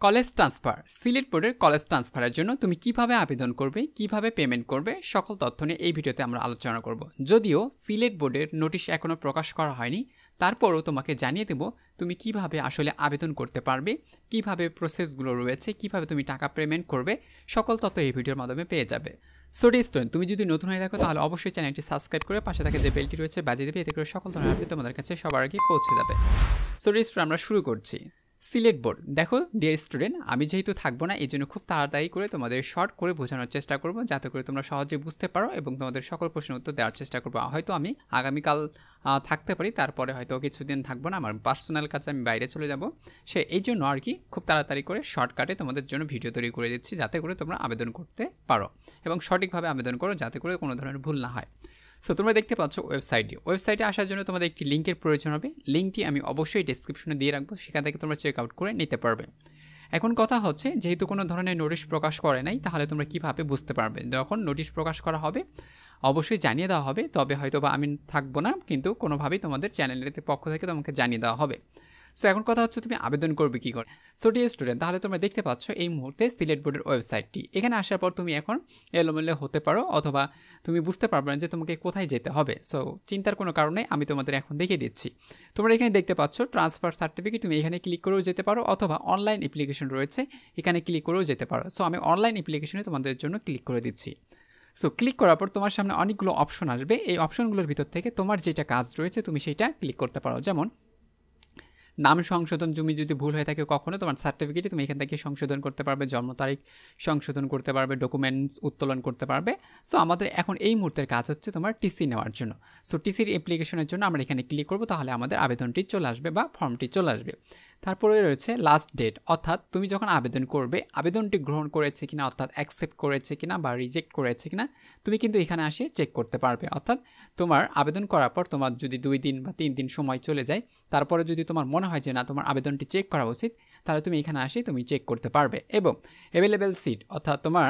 College transfer Sylhet বোর্ডের college ট্রান্সফারের জন্য তুমি কিভাবে আবেদন করবে, কিভাবে পেমেন্ট করবে, সকল তথ্য নিয়ে এই ভিডিওতে আমরা আলোচনা করব। যদিও সিলেট বোর্ডের নোটিশ এখনও প্রকাশ করা হয়নি, তারপরও তোমাকে জানিয়ে দেব তুমি কিভাবে আসলে আবেদন করতে পারবে, কিভাবে প্রসেসগুলো রয়েছে, কিভাবে তুমি টাকা পেমেন্ট করবে, সকল তথ্য এই ভিডিওর মাধ্যমে পেয়ে যাবে। সো ডিয়ার স্টুডেন্ট, তুমি যদি নতুন হয়ে থাকো তাহলে অবশ্যই চ্যানেলটি সাবস্ক্রাইব করে পাশে থাকে যে বেলটি রয়েছে বাজিয়ে দেবে, এতে করে সকল ধরনের আপডেট তোমাদের কাছে সবার আগে পৌঁছে যাবে। সো ডিয়ার স্টুডেন্ট, আমরা শুরু করছি। সিলেট বোর্ড, দেখো ডিয়ার স্টুডেন্ট, আমি যেহেতু থাকবো না এই জন্য খুব তাড়াতাড়ি করে তোমাদের শর্ট করে বোঝানোর চেষ্টা করব, যাতে করে তোমরা সহজে বুঝতে পারো এবং তোমাদের সকল প্রশ্নের উত্তর দেওয়ার চেষ্টা করবো। হয়তো আমি আগামীকাল থাকতে পারি, তারপরে হয়তো কিছুদিন থাকবো না, আমার পার্সোনাল কাছে আমি বাইরে চলে যাব। এই জন্য আর কি খুব তাড়াতাড়ি করে শর্টকাটে তোমাদের জন্য ভিডিও তৈরি করে দিচ্ছি, যাতে করে তোমরা আবেদন করতে পারো এবং সঠিকভাবে আবেদন করো, যাতে করে কোনো ধরনের ভুল না হয়। সো তোমরা দেখতে পাচ্ছ ওয়েবসাইটে আসার জন্য তোমাদের একটি লিঙ্কের প্রয়োজন হবে। লিঙ্কটি আমি অবশ্যই ডেসক্রিপশনে দিয়ে রাখবো, সেখান থেকে তোমরা চেক আউট করে নিতে পারবে। এখন কথা হচ্ছে, যেহেতু কোনো ধরনের নোটিশ প্রকাশ করে নাই, তাহলে তোমরা কীভাবে বুঝতে পারবে? যখন নোটিশ প্রকাশ করা হবে অবশ্যই জানিয়ে দেওয়া হবে, তবে হয়তো বা আমি থাকবো না, কিন্তু কোনোভাবেই তোমাদের চ্যানেলের পক্ষ থেকে তোমাকে জানিয়ে দেওয়া হবে। সো এখন কথা হচ্ছে তুমি আবেদন করবে কী করে। সো ডিয়ার স্টুডেন্ট, তাহলে তোমরা দেখতে পাচ্ছ এই মুহূর্তে সিলেট বোর্ডের ওয়েবসাইটটি। এখানে আসার পর তুমি এখন এলোমেলো হতে পারো, অথবা তুমি বুঝতে পারবে না যে তোমাকে কোথায় যেতে হবে। সো চিন্তার কোনো কারণে আমি তোমাদের এখন দেখিয়ে দিচ্ছি। তোমরা এখানে দেখতে পাচ্ছ ট্রান্সফার সার্টিফিকেট, তুমি এখানে ক্লিক করেও যেতে পারো, অথবা অনলাইন অ্যাপ্লিকেশন রয়েছে, এখানে ক্লিক করেও যেতে পারো। সো আমি অনলাইন অ্যাপ্লিকেশনে তোমাদের জন্য ক্লিক করে দিচ্ছি। সো ক্লিক করার পর তোমার সামনে অনেকগুলো অপশন আসবে, এই অপশনগুলোর ভিতর থেকে তোমার যেটা কাজ রয়েছে তুমি সেইটা ক্লিক করতে পারো। যেমন নাম সংশোধন, তুমি যদি ভুল হয়ে থাকে কখনো তোমার সার্টিফিকেটে, তুমি এখান থেকে সংশোধন করতে পারবে, জন্ম তারিখ সংশোধন করতে পারবে, ডকুমেন্টস উত্তোলন করতে পারবে। সো আমাদের এখন এই মুহূর্তের কাজ হচ্ছে তোমার টিসি নেওয়ার জন্য। সো টিসির অ্যাপ্লিকেশনের জন্য আমরা এখানে ক্লিক করব, তাহলে আমাদের আবেদনটি চলে আসবে বা ফর্মটি চলে আসবে। তারপরে রয়েছে লাস্ট ডেট, অর্থাৎ তুমি যখন আবেদন করবে আবেদনটি গ্রহণ করেছে কিনা, অর্থাৎ অ্যাকসেপ্ট করেছে কিনা বা রিজেক্ট করেছে কিনা, তুমি কিন্তু এখানে আসে চেক করতে পারবে। অর্থাৎ তোমার আবেদন করার পর তোমার যদি 2 দিন বা 3 দিন সময় চলে যায়, তারপরে যদি তোমার মনে হয় যে না তোমার আবেদনটি চেক করা উচিত, তাহলে তুমি এখানে আসে তুমি চেক করতে পারবে। এবং অ্যাভেলেবেল সিট, অর্থাৎ তোমার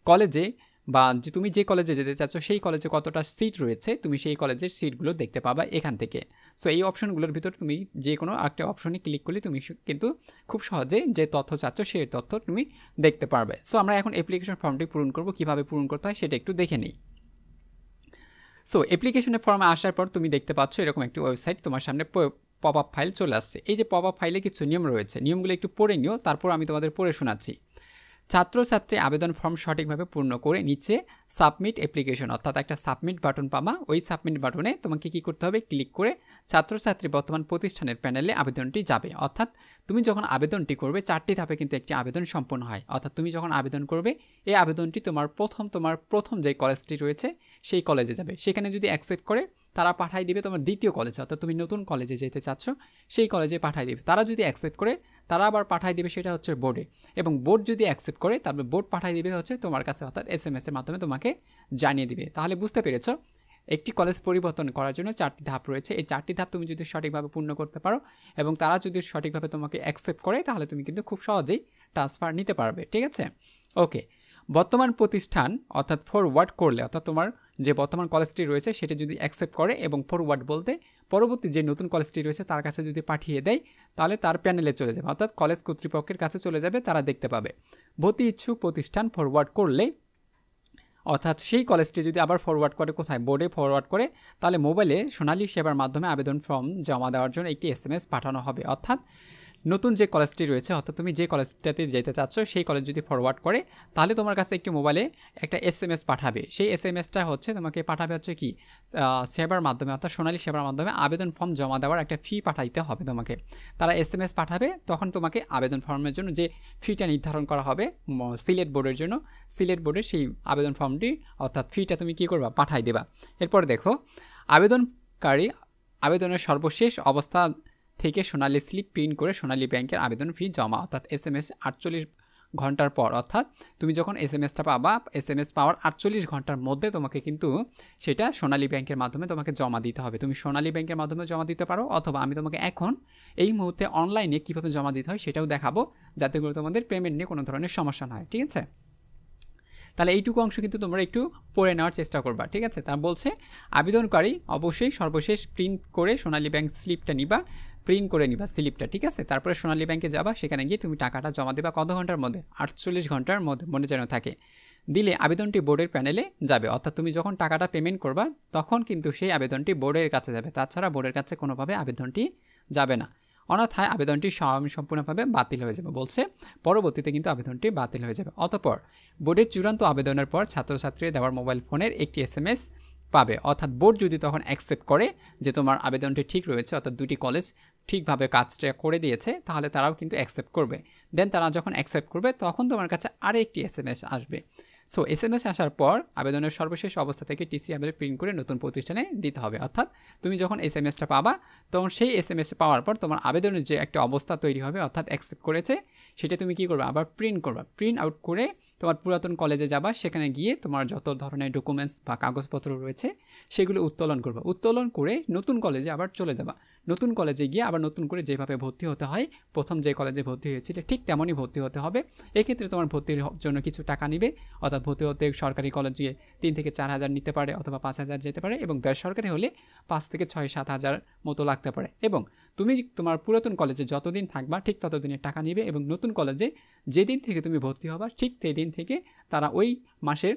কলেজে বা তুমি যে কলেজে যেতে চাচ্ছ সেই কলেজে কতটা সিট রয়েছে, তুমি সেই কলেজের সিটগুলো দেখতে পাবা এখান থেকে। সো এই অপশনগুলোর ভিতর তুমি যে কোনো একটা অপশনে ক্লিক করলে তুমি কিন্তু খুব সহজে যে তথ্য চাচ্ছ সেই তথ্য তুমি দেখতে পারবে। সো আমরা এখন অ্যাপ্লিকেশন ফর্মটি পূরণ করব, কীভাবে পূরণ করতে হয় সেটা একটু দেখে নিই। সো অ্যাপ্লিকেশনের ফর্মে আসার পর তুমি দেখতে পাচ্ছ এরকম একটি ওয়েবসাইট তোমার সামনে পপ আপ ফাইল চলে আসছে। এই যে পপ আপ ফাইলে কিছু নিয়ম রয়েছে, নিয়মগুলো একটু পড়ে নিও, তারপর আমি তোমাদের পড়ে শোনাচ্ছি। ছাত্রছাত্রী আবেদন ফর্ম সঠিকভাবে পূর্ণ করে নিচে সাবমিট অ্যাপ্লিকেশন, অর্থাৎ একটা সাবমিট বাটন পাবা, ওই সাবমিট বাটনে তোমাকে কী করতে হবে, ক্লিক করে ছাত্রছাত্রী বর্তমান প্রতিষ্ঠানের প্যানেলে আবেদনটি যাবে। অর্থাৎ তুমি যখন আবেদনটি করবে 4টি ধাপে কিন্তু একটি আবেদন সম্পন্ন হয়। অর্থাৎ তুমি যখন আবেদন করবে এই আবেদনটি তোমার প্রথম যে কলেজটি রয়েছে সেই কলেজে যাবে, সেখানে যদি অ্যাকসেপ্ট করে তারা পাঠাই দিবে তোমার দ্বিতীয় কলেজে, অর্থাৎ তুমি নতুন কলেজে যেতে চাচ্ছ সেই কলেজে পাঠাই দিবে। তারা যদি অ্যাকসেপ্ট করে তারা আবার পাঠাই দিবে সেটা হচ্ছে বোর্ডে, এবং বোর্ড যদি অ্যাকসেপ্ট করে তারপরে বোর্ড পাঠাই দিবে হচ্ছে তোমার কাছে, অর্থাৎ SMS এর মাধ্যমে তোমাকে জানিয়ে দিবে। তাহলে বুঝতে পেরেছ, একটি কলেজ পরিবর্তন করার জন্য 4টি ধাপ রয়েছে। এই 4টি ধাপ তুমি যদি সঠিকভাবে পূর্ণ করতে পারো এবং তারা যদি সঠিকভাবে তোমাকে অ্যাকসেপ্ট করে, তাহলে তুমি কিন্তু খুব সহজেই ট্রান্সফার নিতে পারবে। ঠিক আছে, ওকে। বর্তমান প্রতিষ্ঠান অর্থাৎ ফরওয়ার্ড করলে, অর্থাৎ তোমার যে বর্তমান কলেজটি রয়েছে সেটা যদি অ্যাকসেপ্ট করে, এবং ফরওয়ার্ড বলতে পরবর্তী যে নতুন কলেজটি রয়েছে তার কাছে যদি পাঠিয়ে দেয়, তাহলে তার প্যানেলে চলে যাবে, অর্থাৎ কলেজ কর্তৃপক্ষের কাছে চলে যাবে, তারা দেখতে পাবে। ভর্তি ইচ্ছুক প্রতিষ্ঠান ফরওয়ার্ড করলে, অর্থাৎ সেই কলেজটি যদি আবার ফরওয়ার্ড করে কোথায়, বোর্ডে ফরওয়ার্ড করে, তাহলে মোবাইলে সোনালী সেবার মাধ্যমে আবেদন ফর্ম জমা দেওয়ার জন্য একটি SMS পাঠানো হবে। অর্থাৎ নতুন যে কলেজটি রয়েছে, অর্থাৎ তুমি যে কলেজটাতে যেতে চাচ্ছ সেই কলেজ যদি ফরওয়ার্ড করে, তাহলে তোমার কাছে একটি মোবাইলে একটা SMS পাঠাবে। সেই SMSটা হচ্ছে তোমাকে পাঠাবে হচ্ছে কি সেবার মাধ্যমে, অর্থাৎ সোনালী সেবার মাধ্যমে আবেদন ফর্ম জমা দেওয়ার একটা ফি পাঠাইতে হবে তোমাকে। তারা SMS পাঠাবে, তখন তোমাকে আবেদন ফর্মের জন্য যে ফিটা নির্ধারণ করা হবে সিলেট বোর্ডের জন্য, সিলেট বোর্ডের সেই আবেদন ফর্মটি অর্থাৎ ফিটা তুমি কী করবা, পাঠাই দেবা। এরপর দেখো, আবেদনকারী আবেদনের সর্বশেষ অবস্থা থেকে সোনালী স্লিপ প্রিন্ট করে সোনালী ব্যাংকের আবেদন ফি জমা, অর্থাৎ SMS 48 ঘন্টার পর, অর্থাৎ তুমি যখন SMSটা পাবা, SMS পাওয়ার 48 ঘন্টার মধ্যে তোমাকে কিন্তু সেটা সোনালী ব্যাংকের মাধ্যমে তোমাকে জমা দিতে হবে। তুমি সোনালী ব্যাংকের মাধ্যমে জমা দিতে পারো, অথবা আমি তোমাকে এখন এই মুহূর্তে অনলাইনে কীভাবে জমা দিতে হয় সেটাও দেখাবো, যাতে করে তোমাদের পেমেন্ট নিয়ে কোনো ধরনের সমস্যা না হয়। ঠিক আছে, তাহলে এইটুকু অংশ কিন্তু তোমরা একটু পড়ে নেওয়ার চেষ্টা করবা, ঠিক আছে। তা বলছে আবেদনকারী অবশ্যই সর্বশেষ প্রিন্ট করে সোনালী ব্যাংক স্লিপটা নিবা, প্রিন্ট করে নিবা স্লিপটা, ঠিক আছে। তারপরে সোনালী ব্যাংকে যাবা, সেখানে গিয়ে তুমি টাকাটা জমা দেবা কত ঘন্টার মধ্যে, 48 ঘন্টার মধ্যে মনে যেন থাকে। দিলে আবেদনটি বোর্ডের প্যানেলে যাবে, অর্থাৎ তুমি যখন টাকাটা পেমেন্ট করবা তখন কিন্তু সেই আবেদনটি বোর্ডের কাছে যাবে, তাছাড়া বোর্ডের কাছে কোনোভাবে আবেদনটি যাবে না, অন্যথায় আবেদনটি সম্পূর্ণভাবে বাতিল হয়ে যাবে। বলছে পরবর্তীতে কিন্তু আবেদনটি বাতিল হয়ে যাবে। অতঃপর বোর্ডের চূড়ান্ত আবেদনের পর ছাত্রছাত্রী দেওয়ার মোবাইল ফোনের একটি SMS পাবে, অর্থাৎ বোর্ড যদি তখন অ্যাকসেপ্ট করে যে তোমার আবেদনটি ঠিক রয়েছে, অর্থাৎ দুটি কলেজ ঠিকভাবে কাজটা করে দিয়েছে, তাহলে তারাও কিন্তু অ্যাকসেপ্ট করবে। দেন তারা যখন অ্যাকসেপ্ট করবে তখন তোমার কাছে আরেকটি SMS আসবে। সো SMS আসার পর আবেদনের সর্বশেষ অবস্থা থেকে টিসি আবেদন প্রিন্ট করে নতুন প্রতিষ্ঠানে দিতে হবে। অর্থাৎ তুমি যখন SMSটা পাবা তখন সেই SMS পাওয়ার পর তোমার আবেদনের যে একটা অবস্থা তৈরি হবে, অর্থাৎ অ্যাকসেপ্ট করেছে, সেটা তুমি কী করবে, আবার প্রিন্ট করবা। প্রিন্ট আউট করে তোমার পুরাতন কলেজে যাবা, সেখানে গিয়ে তোমার যত ধরনের ডকুমেন্টস বা কাগজপত্র রয়েছে সেগুলো উত্তোলন করবা। উত্তোলন করে নতুন কলেজে আবার চলে যাবা। নতুন কলেজে গিয়ে আবার নতুন করে যেভাবে ভর্তি হতে হয়, প্রথম যে কলেজে ভর্তি হয়েছিল ঠিক তেমনই ভর্তি হতে হবে। এক্ষেত্রে তোমার ভর্তির জন্য কিছু টাকা নিবে, অর্থাৎ ভর্তি হতে সরকারি কলেজে 3 থেকে 4 হাজার নিতে পারে, অথবা 5 হাজার যেতে পারে, এবং বেসরকারি হলে 5 থেকে 6-7 হাজার মতো লাগতে পারে। এবং তুমি তোমার পুরাতন কলেজে যতদিন থাকবা ঠিক ততদিনের টাকা নিবে, এবং নতুন কলেজে যেদিন থেকে তুমি ভর্তি হবা ঠিক সেই দিন থেকে তারা ওই মাসের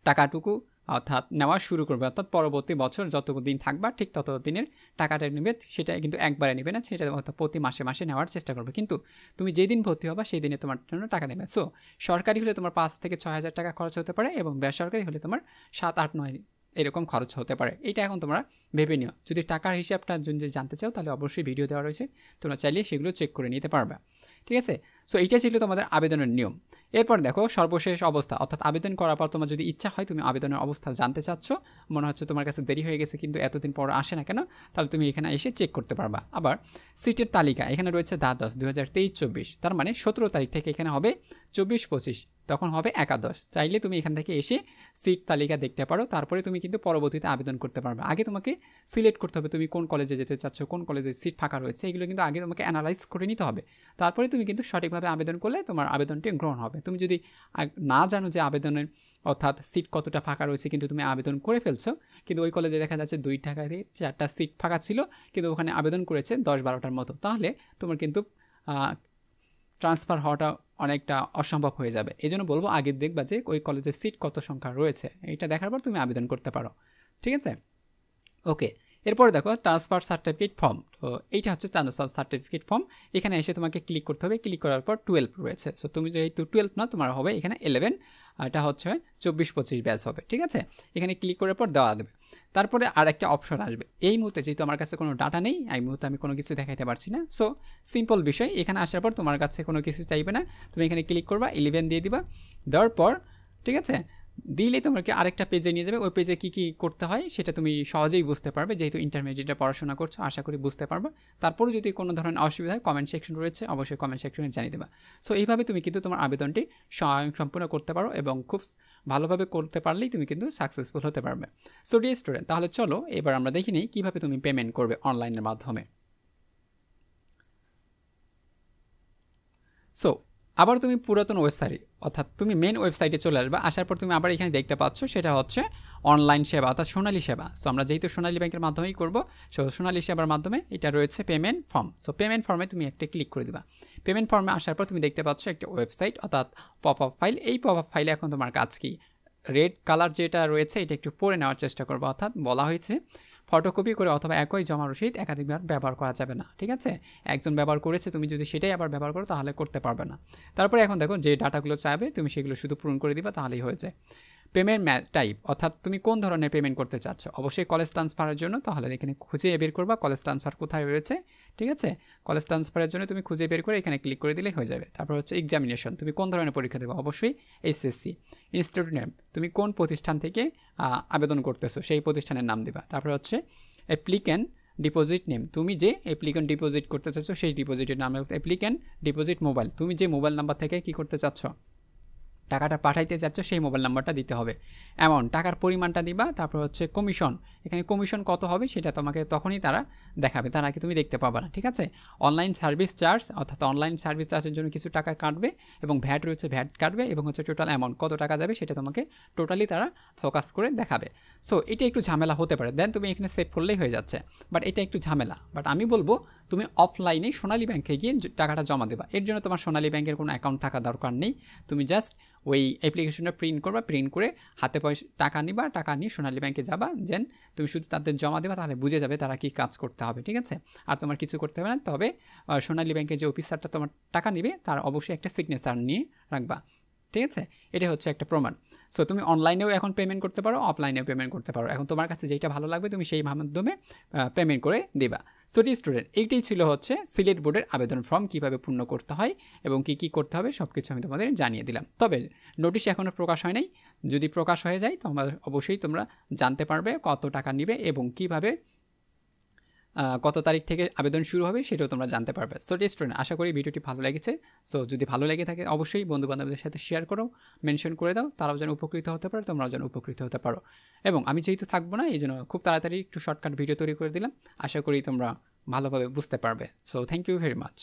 টাকাটুকু অর্থাৎ নেওয়া শুরু করবে, অর্থাৎ পরবর্তী বছর যত দিন থাকবা ঠিক তত দিনের টাকাটা নেবে। সেটা কিন্তু একবারে নেবে না, সেটা অর্থাৎ প্রতি মাসে মাসে নেওয়ার চেষ্টা করবে, কিন্তু তুমি যেদিন ভর্তি হবা সেই দিনে তোমার জন্য টাকা নেবে। সো সরকারি হলে তোমার 5 থেকে 6 হাজার টাকা খরচ হতে পারে, এবং বেসরকারি হলে তোমার 7, 8, 9 এরকম খরচ হতে পারে। এটা এখন তোমরা ভেবে নিও। যদি টাকার হিসাবটা যদি জানতে চাও তাহলে অবশ্যই ভিডিও দেওয়া রয়েছে, তোমরা চাইলে সেগুলো চেক করে নিতে পারবে, ঠিক আছে। সো এইটা ছিল তোমাদের আবেদনের নিয়ম। এরপর দেখো সর্বশেষ অবস্থা, অর্থাৎ আবেদন করার পর তোমার যদি ইচ্ছা হয় তুমি আবেদনের অবস্থা জানতে চাচ্ছ, মনে হচ্ছে তোমার কাছে দেরি হয়ে গেছে কিন্তু এতদিন পর আসে না কেন, তাহলে তুমি এখানে এসে চেক করতে পারবা। আবার সিটের তালিকা এখানে রয়েছে দ্বাদশ 2023-24, তার মানে 17 তারিখ থেকে এখানে হবে 24-25, তখন হবে একাদশ। চাইলে তুমি এখান থেকে এসে সিট তালিকা দেখতে পারো, তারপরে তুমি কিন্তু পরবর্তীতে আবেদন করতে পারবে। আগে তোমাকে সিলেক্ট করতে হবে তুমি কোন কলেজে যেতে চাচ্ছ, কোন কলেজে সিট ফাঁকা রয়েছে, এগুলো কিন্তু আগে তোমাকে অ্যানালাইজ করে নিতে হবে। তারপরে তুমি কিন্তু সঠিকভাবে আবেদন করলে তোমার আবেদনটি গ্রহণ হবে। তুমি যদি না জানো যে আবেদনের অর্থাৎ সিট কতটা ফাঁকা রয়েছে, কিন্তু তুমি আবেদন করে ফেলছো, কিন্তু ওই কলেজে দেখা যাচ্ছে 2 থেকে 4টা সিট ফাঁকা ছিল, কিন্তু ওখানে আবেদন করেছে 10-12টার মতো, তাহলে তোমার কিন্তু ট্রান্সফার হওয়াটা অনেকটা অসম্ভব হয়ে যাবে। এই জন্য বলবো আগে দেখবা যে ওই কলেজের সিট কত সংখ্যা রয়েছে, এইটা দেখার পর তুমি আবেদন করতে পারো, ঠিক আছে। ওকে, এরপরে দেখো ট্রান্সফার সার্টিফিকেট ফর্ম। তো এইটা হচ্ছে ট্রান্সফার সার্টিফিকেট ফর্ম। এখানে এসে তোমাকে ক্লিক করতে হবে, ক্লিক করার পর 12 রয়েছে। সো তুমি যেহেতু 12 না, তোমার হবে এখানে 11, এটা হচ্ছে 24-25 ব্যাচ হবে, ঠিক আছে। এখানে ক্লিক করার পর দেওয়া দেবে। তারপরে আর একটা অপশন আসবে। এই মুহূর্তে যেহেতু আমার কাছে কোনো ডাটা নেই, এই মুহূর্তে আমি কোনো কিছু দেখাতে পারছি না। সো সিম্পল বিষয়, এখানে আসার পর তোমার কাছে কোনো কিছু চাইবে না, তুমি এখানে ক্লিক করবা, 11 দিয়ে দিবা। দেওয়ার পর ঠিক আছে, দিলে তোমাকে আরেকটা পেজে নিয়ে যাবে। ওই পেজে কী কী করতে হয় সেটা তুমি সহজেই বুঝতে পারবে, যেহেতু ইন্টারমিডিয়েটে পড়াশোনা করছো, আশা করি বুঝতে পারবে। তারপরে যদি কোনো ধরনের অসুবিধা হয় কমেন্ট সেকশন রয়েছে, অবশ্যই কমেন্ট সেকশনে জানিয়ে দেবা। সো এইভাবে তুমি কিন্তু তোমার আবেদনটি সম্পূর্ণ করতে পারো, এবং খুব ভালোভাবে করতে পারলেই তুমি কিন্তু সাকসেসফুল হতে পারবে। সো ডিয়ার স্টুডেন্ট, তাহলে চলো এবার আমরা দেখি নিই কীভাবে তুমি পেমেন্ট করবে অনলাইনের মাধ্যমে। সো আবার তুমি পুরাতন ওয়েবসাইটে অর্থাৎ তুমি মেন ওয়েবসাইটে চলে আসবে। আসার পর তুমি আবার এখানে দেখতে পাচ্ছ সেটা হচ্ছে অনলাইন সেবা অর্থাৎ সোনালী সেবা। সো আমরা যেহেতু সোনালী ব্যাংকের মাধ্যমেই করব, সো সোনালী সেবার মাধ্যমে এটা রয়েছে পেমেন্ট ফর্ম। সো পেমেন্ট ফর্মে তুমি একটা ক্লিক করে দিবা। পেমেন্ট ফর্মে আসার পর তুমি দেখতে পাচ্ছ একটা ওয়েবসাইট অর্থাৎ পপ আপ ফাইল। এই পপ আপ ফাইলে এখন তোমার কাজ কি, রেড কালার যেটা রয়েছে এটা একটু পড়ে নেওয়ার চেষ্টা করবো। অর্থাৎ বলা হয়েছে ফটোকপি করে অথবা একই জমা রসিদ একাধিকবার ব্যবহার করা যাবে না, ঠিক আছে। একজন ব্যবহার করেছে, তুমি যদি সেটাই আবার ব্যবহার করো তাহলে করতে পারবে না। তারপরে এখন দেখো যে ডাটাগুলো চাইবে তুমি সেগুলো শুধু পূরণ করে দিবা, তাহলেই হয়ে যায়। পেমেন্ট টাইপ অর্থাৎ তুমি কোন ধরনের পেমেন্ট করতে চাচ্ছ, অবশ্যই কলেজ ট্রান্সফারের জন্য, তাহলে এখানে খুঁজে বের করবা কলেজ ট্রান্সফার কোথায় রয়েছে, ঠিক আছে। কলেজ ট্রান্সফারের জন্য তুমি খুঁজে বের করে এখানে ক্লিক করে দিলেই হয়ে যাবে। তারপর হচ্ছে এক্সামিনেশন, তুমি কোন ধরনের পরীক্ষা দেবে, অবশ্যই SSC। ইনস্টিটিউট নেম, তুমি কোন প্রতিষ্ঠান থেকে আবেদন করতেছো সেই প্রতিষ্ঠানের নাম দিবা। তারপর হচ্ছে অ্যাপ্লিক্যান্ট ডিপোজিট নেম, তুমি যে অ্যাপ্লিক্যান্ট ডিপোজিট করতে চাচ্ছ সেই ডিপোজিটের নাম। অ্যাপ্লিক্যান্ট ডিপোজিট মোবাইল, তুমি যে মোবাইল নাম্বার থেকে কী করতে চাচ্ছ, টাকাটা পাঠাইতে যাচ্ছ সেই মোবাইল নাম্বারটা দিতে হবে। অ্যামাউন্ট টাকার পরিমাণটা দিবা, তারপর হচ্ছে কমিশন, এখানে কমিশন কত হবে সেটা তোমাকে তখনই তারা দেখাবে, তার আগে তুমি দেখতে পাবা না, ঠিক আছে। অনলাইন সার্ভিস চার্জ, অর্থাৎ অনলাইন সার্ভিস চার্জের জন্য কিছু টাকা কাটবে, এবং ভ্যাট রয়েছে ভ্যাট কাটবে, এবং হচ্ছে টোটাল অ্যামাউন্ট কত টাকা যাবে সেটা তোমাকে টোটালি তারা ফোকাস করে দেখাবে। সো এটা একটু ঝামেলা হতে পারে, দেন তুমি এখানে সেভ করলেই হয়ে যাচ্ছে, বাট এটা একটু ঝামেলা। বাট আমি বলবো তুমি অফলাইনে সোনালী ব্যাংকে গিয়ে টাকাটা জমা দেবা। এর জন্য তোমার সোনালী ব্যাংকের কোনো অ্যাকাউন্ট থাকা দরকার নেই, তুমি জাস্ট ওই অ্যাপ্লিকেশনটা প্রিন্ট করবা, প্রিন্ট করে হাতে পয়সা টাকা নিবা, টাকা নিয়ে সোনালী ব্যাংকে যাবা, দেন তুমি শুধু তাদের জমা দেবা, তাহলে বুঝে যাবে তারা কি কাজ করতে হবে, ঠিক আছে। আর তোমার কিছু করতে হবে না, তবে সোনালী ব্যাংকের যে অফিসারটা তোমার টাকা নিবে তার অবশ্যই একটা সিগনেচার নিয়ে রাখবা, ঠিক আছে। এটা হচ্ছে একটা প্রমাণ। সো তুমি অনলাইনেও এখন পেমেন্ট করতে পারো, অফলাইনেও পেমেন্ট করতে পারো, এখন তোমার কাছে যেটা ভালো লাগবে তুমি সেই মাধ্যমে পেমেন্ট করে দিবা। সো স্টুডেন্ট, এইটাই ছিল হচ্ছে সিলেট বোর্ডের আবেদন ফর্ম কীভাবে পূর্ণ করতে হয় এবং কী কী করতে হবে সব কিছু আমি তোমাদের জানিয়ে দিলাম। তবে নোটিশ এখনও প্রকাশ হয় নাই, যদি প্রকাশ হয়ে যায় তোমার অবশ্যই তোমরা জানতে পারবে কত টাকা নিবে এবং কীভাবে কত তারিখ থেকে আবেদন শুরু হবে সেটাও তোমরা জানতে পারবে। সো স্টুডেন্ট, আশা করি ভিডিওটি ভালো লেগেছে। সো যদি ভালো লেগে থাকে অবশ্যই বন্ধুবান্ধবদের সাথে শেয়ার করো, মেনশন করে দাও, তারাও যেন উপকৃত হতে পারে, তোমরাও যেন উপকৃত হতে পারো। এবং আমি যেহেতু থাকবো না এই জন্য খুব তাড়াতাড়ি একটু শর্টকাট ভিডিও তৈরি করে দিলাম, আশা করি তোমরা ভালোভাবে বুঝতে পারবে। So thank you very much.